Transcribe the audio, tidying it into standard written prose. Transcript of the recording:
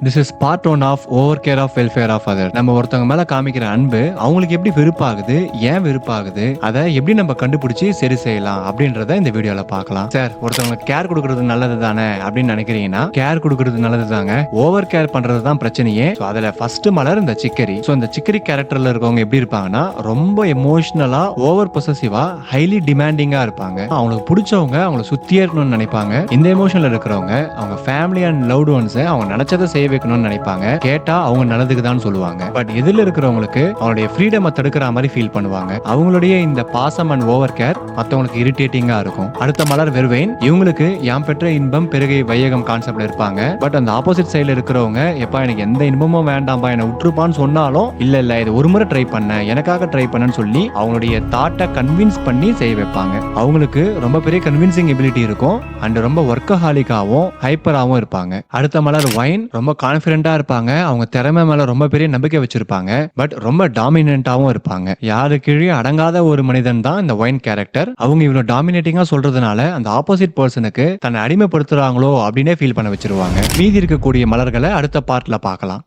This is part one of over care of welfare of other. நம்ம ஒருத்தவங்க மேல காமிக்கிற அன்பு அவங்களுக்கு எப்படி வெறுப்பாகுது, ஏன் வெறுப்பாகுது, அதை எப்படி நம்ம கண்டுபிடிச்சு சரி செய்யலாம் அப்படின்றத இந்த வீடியோல பார்க்கலாம். சார், ஒருத்தவங்களுக்கு கேர் கொடுக்கறது நல்லது தானே அப்படின்னு நினைக்கிறீங்கன்னா, கேர் கொடுக்கறது நல்லது தாங்க. ஓவர் கேர் பண்றது தான் பிரச்சனையே. அதுல ஃபர்ஸ்ட் மலர் இந்த சிக்கரி. இந்த சிக்கரி கேரக்டர்ல இருக்கவங்க எப்படி இருப்பாங்கன்னா, ரொம்ப எமோஷனலா, ஓவர் பொசசிவா, ஹைலி டிமாண்டிங்கா இருப்பாங்க. அவங்களுக்கு பிடிச்சவங்க அவங்களை சுத்தியே இருக்கணும்னு நினைப்பாங்க. இந்த எமோஷன்ல இருக்கிறவங்க அவங்க ஃபேமிலி அண்ட் லவ்ட் ஒன்ஸ் அவங்க நினைச்சதை செய்ய வைக்கணும்னு நினைப்பாங்க. கேட்டா அவங்க நல்லதுக்கு தான் சொல்லுவாங்க. பட் எதிரில் இருக்கிறவங்களுக்கு அவங்களுடைய ஃப்ரீடமை தடுக்கிற மாதிரி ஃபீல் பண்ணுவாங்க. அவங்களுடைய இந்த பாசம் அண்ட் ஓவர் கேர் மற்றவங்களுக்கு இரிட்டேட்டிங்கா இருக்கும். அடுத்த மலர் வெறுவைன். இவங்களுக்கு யாம் பெற்ற இன்பம் பெருகை வையகம் கான்செப்ட்ல இருப்பாங்க. பட் அந்த ஆப்போசிட் சைடுல இருக்கிறவங்க, எப்பா எனக்கு எந்த இன்பமும் வேண்டாம்பா, என்ன விட்டுருப்பான்னு சொன்னாலும் இல்ல இது ஒரு முறை ட்ரை பண்ண, எனக்காக ட்ரை பண்ணன்னு சொல்லி அவங்களுடைய தாட்டை கன்வின்ஸ் பண்ணி செய்ய வைப்பாங்க. அவங்களுக்கு ரொம்ப பெரிய கன்வின்சிங் எபிலிட்டி இருக்கும் அண்ட் ரொம்ப ஒர்க்கஹாலிக்காவும் ஹைப்பராகவும் இருப்பாங்க. அடுத்த மலர் வைன். ரொம்ப கான்பிடென்ட்டா இருப்பாங்க. அவங்க திறமை மேல ரொம்ப பெரிய நம்பிக்கை வச்சிருப்பாங்க. பட் ரொம்ப டாமினன்ட்டாவும் இருப்பாங்க. யாரு கீழே அடங்காத ஒரு மனிதன் தான் இந்த வைன் கேரக்டர். அவங்க இவ்வளவு டாமினேட்டிங்கா சொல்றதுனால அந்த ஆப்போசிட் பர்சனுக்கு தன்னை அடிமைப்படுத்துறாங்களோ அப்படின்னே ஃபீல் பண்ண வச்சிருவாங்க. மீதி இருக்கக்கூடிய மலர்களை அடுத்த பார்ட்ல பார்க்கலாம்.